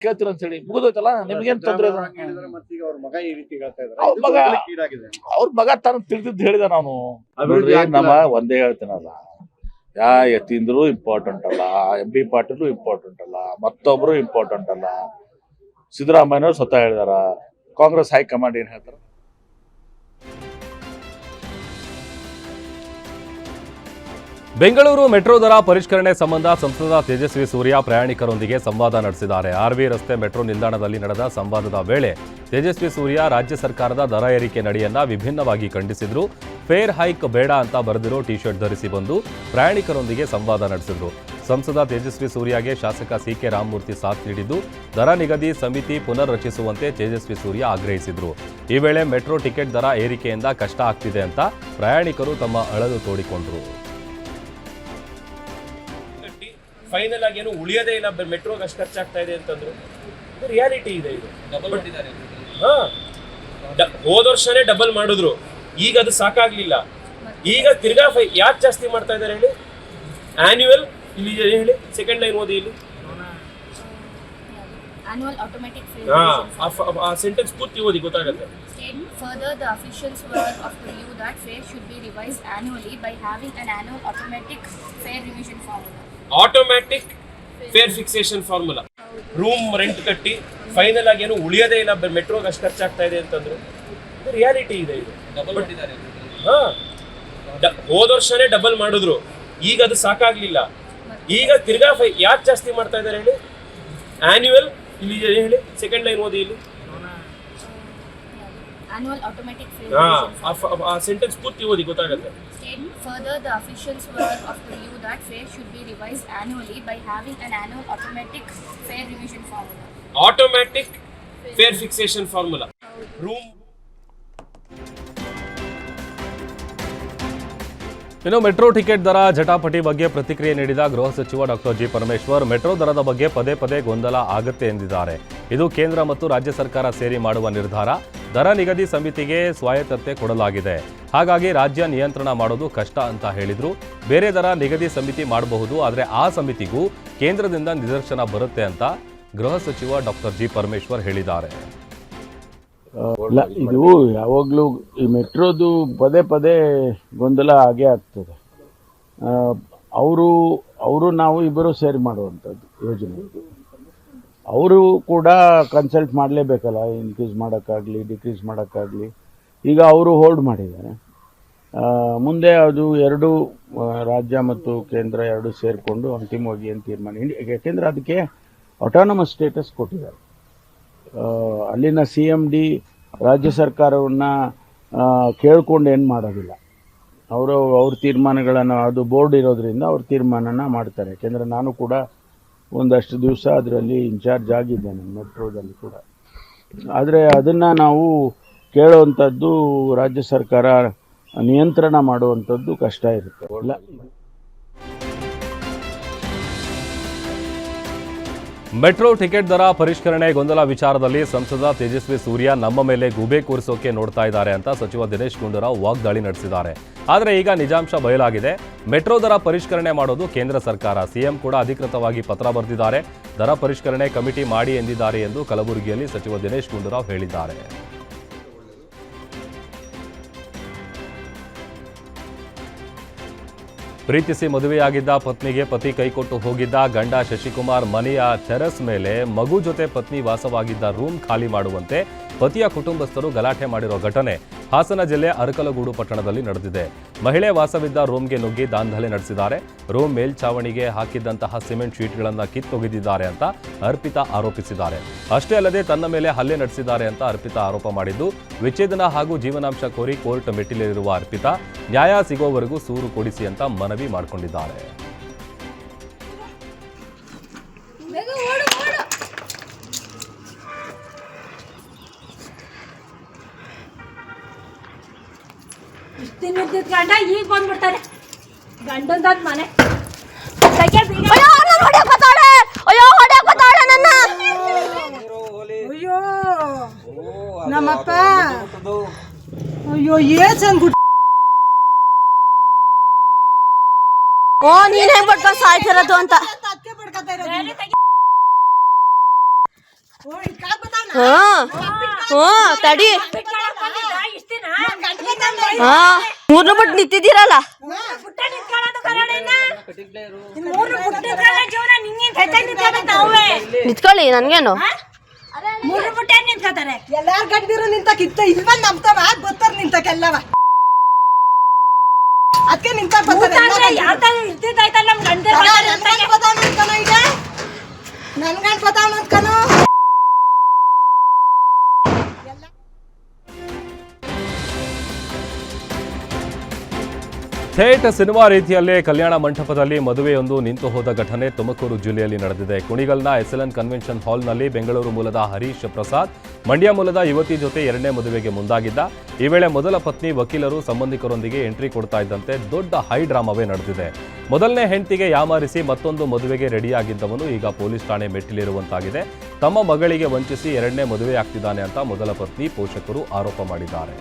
ಕೇಳ್ತೀರ ಅಂತ ಹೇಳಿ ಮುಗಿದೋಯ್ತಲ್ಲ. ನಿಮ್ಗೇನ್ ತೊಂದ್ರೆ? ಅವ್ರ ಮಗ ತಾನು ತಿಳಿದಿದ್ದು ಹೇಳಿದ. ನಾನು ನಮ್ಮ ಒಂದೇ ಹೇಳ್ತೀನಲ್ಲ, ಯಾ ಯತೀಂದ್ರು ಇಂಪಾರ್ಟೆಂಟ್ ಅಲ್ಲ, MB ಪಾಟೀಲು ಇಂಪಾರ್ಟೆಂಟ್ ಅಲ್ಲ, ಮತ್ತೊಬ್ರು ಇಂಪಾರ್ಟೆಂಟ್ ಅಲ್ಲ. ಸಿದ್ದರಾಮಯ್ಯನವ್ರು ಸ್ವತಃ ಹೇಳಿದಾರ. ಕಾಂಗ್ರೆಸ್ ಹೈಕಮಾಂಡ್ ಏನ್ ಹೇಳ್ತಾರ? ಬೆಂಗಳೂರು ಮೆಟ್ರೋ ದರ ಪರಿಷ್ಕರಣೆ ಸಂಬಂಧ ಸಂಸದ ತೇಜಸ್ವಿ ಸೂರ್ಯ ಪ್ರಯಾಣಿಕರೊಂದಿಗೆ ಸಂವಾದ ನಡೆಸಿದ್ದಾರೆ. ಆರ್ವಿ ರಸ್ತೆ ಮೆಟ್ರೋ ನಿಲ್ದಾಣದಲ್ಲಿ ನಡೆದ ಸಂವಾದದ ವೇಳೆ ತೇಜಸ್ವಿ ಸೂರ್ಯ ರಾಜ್ಯ ಸರ್ಕಾರದ ದರ ಏರಿಕೆ ನಡೆಯನ್ನ ವಿಭಿನ್ನವಾಗಿ ಖಂಡಿಸಿದ್ರು. ಫೇರ್ ಹೈಕ್ ಬೇಡ ಅಂತ ಬರೆದಿರೋ ಟಿ ಶರ್ಟ್ ಧರಿಸಿ ಬಂದು ಪ್ರಯಾಣಿಕರೊಂದಿಗೆ ಸಂವಾದ ನಡೆಸಿದ್ರು. ಸಂಸದ ತೇಜಸ್ವಿ ಸೂರ್ಯಗೆ ಶಾಸಕ CK ರಾಮಮೂರ್ತಿ ಸಾಥ್ ನೀಡಿದ್ದು, ದರ ನಿಗದಿ ಸಮಿತಿ ಪುನರ್ ರಚಿಸುವಂತೆ ತೇಜಸ್ವಿ ಸೂರ್ಯ ಆಗ್ರಹಿಸಿದ್ರು. ಈ ವೇಳೆ ಮೆಟ್ರೋ ಟಿಕೆಟ್ ದರ ಏರಿಕೆಯಿಂದ ಕಷ್ಟ ಆಗ್ತಿದೆ ಅಂತ ಪ್ರಯಾಣಿಕರು ತಮ್ಮ ಅಳಲು ತೋಡಿಕೊಂಡ್ರು. ಫೈನಲ್ ಆಗಿ ಏನು ಉಳಿಯೋದೇ ಇಲ್ಲ, ಮೆಟ್ರೋಗೆ ಅಷ್ಟು ಖರ್ಚಾಗ್ತಾ ಇದೆ ಅಂತಂದ್ರು. ರಿಯಾಲಿಟಿ ಇದೆ. ಇದು ಹೋದ ವರ್ಷನೇ ಡಬಲ್ ಮಾಡಿದ್ರು, ಈಗ ಅದು ಸಾಕಾಗ್ಲಿಲ್ಲ. ಈಗ ತಿರ್ಗಾ ಯಾಕೆ ಜಾಸ್ತಿ ಮಾಡ್ತಾ ಇದ್ದಾರೆ ಹೇಳಿ? ಆನ್ಯುವಲ್ ಇಲ್ಲಿ ಹೇಳಿ, ಸೆಕೆಂಡ್ ಲೈನ್ ಓದಿ ಇಲ್ಲಿ. Annual automatic fare ಸೆಂಟೆನ್ಸ್ ಪೂರ್ತಿ ಓದಿ ಗೊತ್ತಾಗುತ್ತೆ. Further, the officials were of the view that fare should be revised annually by having an annual automatic fare revision formula. Automatic fair fixation formula. Room rent ಕಟ್ಟಿ final ಆಗಿ ಏನು ಉಳಿಯೋದೇ ಇಲ್ಲ, ಮೆಟ್ರೋಗೆ ಅಷ್ಟು ಖರ್ಚಾಗ್ತಾ ಇದೆ ಅಂತಂದ್ರು. ರಿಯಾಲಿಟಿ ಇದೆ. ಇದು ಹೋದ ವರ್ಷನೇ ಡಬಲ್ ಮಾಡಿದ್ರು, ಈಗ ಅದು ಸಾಕಾಗ್ಲಿಲ್ಲ. ಈಗ ತಿರ್ಗಾ ಯಾಕೆ ಜಾಸ್ತಿ ಮಾಡ್ತಾ ಇದ್ದಾರೆ ಹೇಳಿ? ಆನ್ಯುವಲ್ ಇಲ್ಲಿ ಹೇಳಿ, ಸೆಕೆಂಡ್ ಲೈನ್ ಓದಿ ಇಲ್ಲಿ. Annual automatic fare ಸೆಂಟೆನ್ಸ್ ಪೂರ್ತಿ ಓದಿ ಗೊತ್ತಾಗುತ್ತೆ. Further, the officials were of the view that fare should be revised annually by having an annual automatic fare revision formula. Automatic fair fixation formula. Room ಇನ್ನು metro ticket ದರ ಜಟಾಪಟಿ ಬಗ್ಗೆ ಪ್ರತಿಕ್ರಿಯೆ ನೀಡಿದ ಗೃಹ ಸಚಿವ ಡಾಕ್ಟರ್ ಜಿ ಪರಮೇಶ್ವರ್, ಮೆಟ್ರೋ ದರದ ಬಗ್ಗೆ ಪದೇ ಪದೇ ಗೊಂದಲ ಆಗುತ್ತೆ ಎಂದಿದ್ದಾರೆ. ಇದು ಕೇಂದ್ರ ಮತ್ತು ರಾಜ್ಯ ಸರ್ಕಾರ ಸೇರಿ ಮಾಡುವ ನಿರ್ಧಾರ. ದರ ನಿಗದಿ ಸಮಿತಿಗೆ ಸ್ವಾಯತ್ತತೆ ಕೊಡಲಾಗಿದೆ, ಹಾಗಾಗಿ ರಾಜ್ಯ ನಿಯಂತ್ರಣ ಮಾಡೋದು ಕಷ್ಟ ಅಂತ ಹೇಳಿದ್ರು. ಬೇರೆ ದರ ನಿಗದಿ ಸಮಿತಿ ಮಾಡಬಹುದು, ಆದರೆ ಆ ಸಮಿತಿಗೂ ಕೇಂದ್ರದಿಂದ ನಿದರ್ಶನ ಬರುತ್ತೆ ಅಂತ ಗೃಹ ಸಚಿವ ಡಾಕ್ಟರ್ ಜಿ ಪರಮೇಶ್ವರ್ ಹೇಳಿದ್ದಾರೆ. ಇದು ಯಾವಾಗಲೂ ಈ ಮೆಟ್ರೋದು ಪದೇ ಪದೇ ಗೊಂದಲ ಆಗೇ ಆಗ್ತದೆ. ಅವರು ನಾವು ಇಬ್ಬರು ಸೇರಿ ಮಾಡುವಂಥದ್ದು ಯೋಜನೆ. ಅವರು ಕೂಡ ಕನ್ಸಲ್ಟ್ ಮಾಡಲೇಬೇಕಲ್ಲ, ಇನ್ಕ್ರೀಸ್ ಮಾಡೋಕ್ಕಾಗಲಿ ಡಿಕ್ರೀಸ್ ಮಾಡೋಕ್ಕಾಗಲಿ. ಈಗ ಅವರು ಹೋಲ್ಡ್ ಮಾಡಿದ್ದಾರೆ. ಮುಂದೆ ಅದು ಎರಡು ರಾಜ್ಯ ಮತ್ತು ಕೇಂದ್ರ ಎರಡು ಸೇರಿಕೊಂಡು ಅಂತಿಮವಾಗಿ ಏನು ತೀರ್ಮಾನ, ಯಾಕೆಂದರೆ ಅದಕ್ಕೆ ಆಟಾನಮಸ್ ಸ್ಟೇಟಸ್ ಕೊಟ್ಟಿದ್ದಾರೆ. ಅಲ್ಲಿನ CMD ರಾಜ್ಯ ಸರ್ಕಾರವನ್ನು ಕೇಳ್ಕೊಂಡು ಏನು ಮಾಡೋದಿಲ್ಲ. ಅವ್ರ ತೀರ್ಮಾನಗಳನ್ನು, ಅದು ಬೋರ್ಡ್ ಇರೋದ್ರಿಂದ ಅವ್ರ ತೀರ್ಮಾನನ ಮಾಡ್ತಾರೆ. ಯಾಕೆಂದರೆ ನಾನು ಕೂಡ ಒಂದಷ್ಟು ದಿವಸ ಅದರಲ್ಲಿ ಇನ್ಚಾರ್ಜ್ ಆಗಿದ್ದೇನೆ ಮೆಟ್ರೋದಲ್ಲಿ ಕೂಡ. ಆದರೆ ಅದನ್ನು ನಾವು ಕೇಳುವಂಥದ್ದು, ರಾಜ್ಯ ಸರ್ಕಾರ ನಿಯಂತ್ರಣ ಮಾಡುವಂಥದ್ದು ಕಷ್ಟ ಇರುತ್ತೆ. ಮೆಟ್ರೋ ಟಿಕೆಟ್ ದರ ಪರಿಷ್ಕರಣೆ ಗೊಂದಲ ವಿಚಾರದಲ್ಲಿ ಸಂಸದ ತೇಜಸ್ವಿ ಸೂರ್ಯ ನಮ್ಮ ಮೇಲೆ ಗೂಬೆ ಕೂರಿಸೋಕೆ ನೋಡ್ತಾ ಇದ್ದಾರೆ ಅಂತ ಸಚಿವ ದಿನೇಶ್ ಗುಂಡೂರಾವ್ ವಾಗ್ದಾಳಿ ನಡೆಸಿದ್ದಾರೆ. ಆದರೆ ಈಗ ನಿಜಾಂಶ ಬಯಲಾಗಿದೆ. ಮೆಟ್ರೋ ದರ ಪರಿಷ್ಕರಣೆ ಮಾಡೋದು ಕೇಂದ್ರ ಸರ್ಕಾರ. CM ಕೂಡ ಅಧಿಕೃತವಾಗಿ ಪತ್ರ ಬರೆದಿದ್ದಾರೆ. ದರ ಪರಿಷ್ಕರಣೆ ಕಮಿಟಿ ಮಾಡಿ ಎಂದಿದ್ದಾರೆ ಎಂದು ಕಲಬುರಗಿಯಲ್ಲಿ ಸಚಿವ ದಿನೇಶ್ ಗುಂಡೂರಾವ್ ಹೇಳಿದ್ದಾರೆ. ಪ್ರೀತಿಸಿ ಮದುವೆಯಾಗಿದ್ದ ಪತ್ನಿಗೆ ಪತಿ ಕೈಕೊಟ್ಟು ಹೋಗಿದ್ದ ಗಂಡ ಶಶಿಕುಮಾರ್ ಮನೆಯ ಟೆರೆಸ್ ಮೇಲೆ ಮಗು ಜೊತೆ ಪತ್ನಿ ವಾಸವಾಗಿದ್ದ ರೂಮ್ ಖಾಲಿ ಮಾಡುವಂತೆ ಪತಿಯ ಕುಟುಂಬಸ್ಥರು ಗಲಾಟೆ ಮಾಡಿರೋ ಘಟನೆ ಹಾಸನ ಜಿಲ್ಲೆ ಅರಕಲಗೂಡು ಪಟ್ಟಣದಲ್ಲಿ ನಡೆದಿದೆ. ಮಹಿಳೆ ವಾಸವಿದ್ದ ರೂಮ್ಗೆ ನುಗ್ಗಿ ದಾಂಧಲೆ ನಡೆಸಿದ್ದಾರೆ. ರೂಮ್ ಮೇಲ್ಛಾವಣಿಗೆ ಹಾಕಿದ್ದಂತಹ ಸಿಮೆಂಟ್ ಶೀಟ್ಗಳನ್ನು ಕಿತ್ತೊಗೆದಿದ್ದಾರೆ ಅಂತ ಅರ್ಪಿತಾ ಆರೋಪಿಸಿದ್ದಾರೆ. ಅಷ್ಟೇ ಅಲ್ಲದೆ ತನ್ನ ಮೇಲೆ ಹಲ್ಲೆ ನಡೆಸಿದ್ದಾರೆ ಅಂತ ಅರ್ಪಿತಾ ಆರೋಪ ಮಾಡಿದ್ದು, ವಿಚ್ಛೇದನ ಹಾಗೂ ಜೀವನಾಂಶ ಕೋರಿ ಕೋರ್ಟ್ ಮೆಟ್ಟಿಲೇರಿರುವ ಅರ್ಪಿತಾ ನ್ಯಾಯ ಸಿಗೋವರೆಗೂ ಸೂರು ಕೊಡಿಸಿ ಅಂತ ಮನವಿ ಮಾಡಿಕೊಂಡಿದ್ದಾರೆ. ಗಂಡ ಈಗ ಬಂದ್ಬಿಡ್ತಾರೆ. ಗಂಡಂದ ಮನೆ ಅಯ್ಯೋ ನಮ್ಮಪ್ಪ ಅಯ್ಯೋ ಏನ್ ಓ ನೀನ್ ಹೆಂಗ್ ಬಡ್ಕೊಂಡ್ ಸಾಯ್ತಿರೋದು ಅಂತ ಹಾ ಹ್ಞೂ ತಡಿ ಹಾ ಮೂರ್ನು ಬಿಟ್ಟು ನಿಂತಿದ್ದೀರಲ್ಲ ನಿಂತ್ಕೊಳ್ಳಿ ನನ್ಗೇನು ಎಲ್ಲಾರ್ ಗಡ್ದಿರು ನಿಂತಕ್ ಇತ್ತ ಇಲ್ವ ನಮ್ತವ ಗೊತ್ತಾರ ನಿಂತಕ್ಕೆಲ್ಲವ ಅದಕ್ಕೆ ನಿಂತಕ್ ನನ್ಗಂಡ್ ಬತಾವ್ ಅಂದ್ಕನು ಥೇಟ್ ಸಿನಿಮಾ ರೀತಿಯಲ್ಲೇ ಕಲ್ಯಾಣ ಮಂಟಪದಲ್ಲಿ ಮದುವೆಯೊಂದು ನಿಂತು ಹೋದ ಘಟನೆ ತುಮಕೂರು ಜಿಲ್ಲೆಯಲ್ಲಿ ನಡೆದಿದೆ. ಕುಣಿಗಲ್ನ SLN ಕನ್ವೆನ್ಷನ್ ಹಾಲ್ನಲ್ಲಿ ಬೆಂಗಳೂರು ಮೂಲದ ಹರೀಶ್ ಪ್ರಸಾದ್ ಮಂಡ್ಯ ಮೂಲದ ಯುವತಿ ಜೊತೆ ಎರಡನೇ ಮದುವೆಗೆ ಮುಂದಾಗಿದ್ದ. ಈ ವೇಳೆ ಮೊದಲ ಪತ್ನಿ ವಕೀಲರು ಸಂಬಂಧಿಕರೊಂದಿಗೆ ಎಂಟ್ರಿ ಕೊಡ್ತಾ ಇದ್ದಂತೆ ದೊಡ್ಡ ಹೈ ಡ್ರಾಮಾವೇ ನಡೆದಿದೆ. ಮೊದಲನೇ ಹೆಂಡತಿಗೆ ಯಾಮಾರಿಸಿ ಮತ್ತೊಂದು ಮದುವೆಗೆ ರೆಡಿಯಾಗಿದ್ದವನು ಈಗ ಪೊಲೀಸ್ ಠಾಣೆ ಮೆಟ್ಟಿಲೇರುವಂತಾಗಿದೆ. ತಮ್ಮ ಮಗಳಿಗೆ ವಂಚಿಸಿ ಎರಡನೇ ಮದುವೆ ಆಗ್ತಿದ್ದಾನೆ ಅಂತ ಮೊದಲ ಪತ್ನಿ ಪೋಷಕರು ಆರೋಪ ಮಾಡಿದ್ದಾರೆ.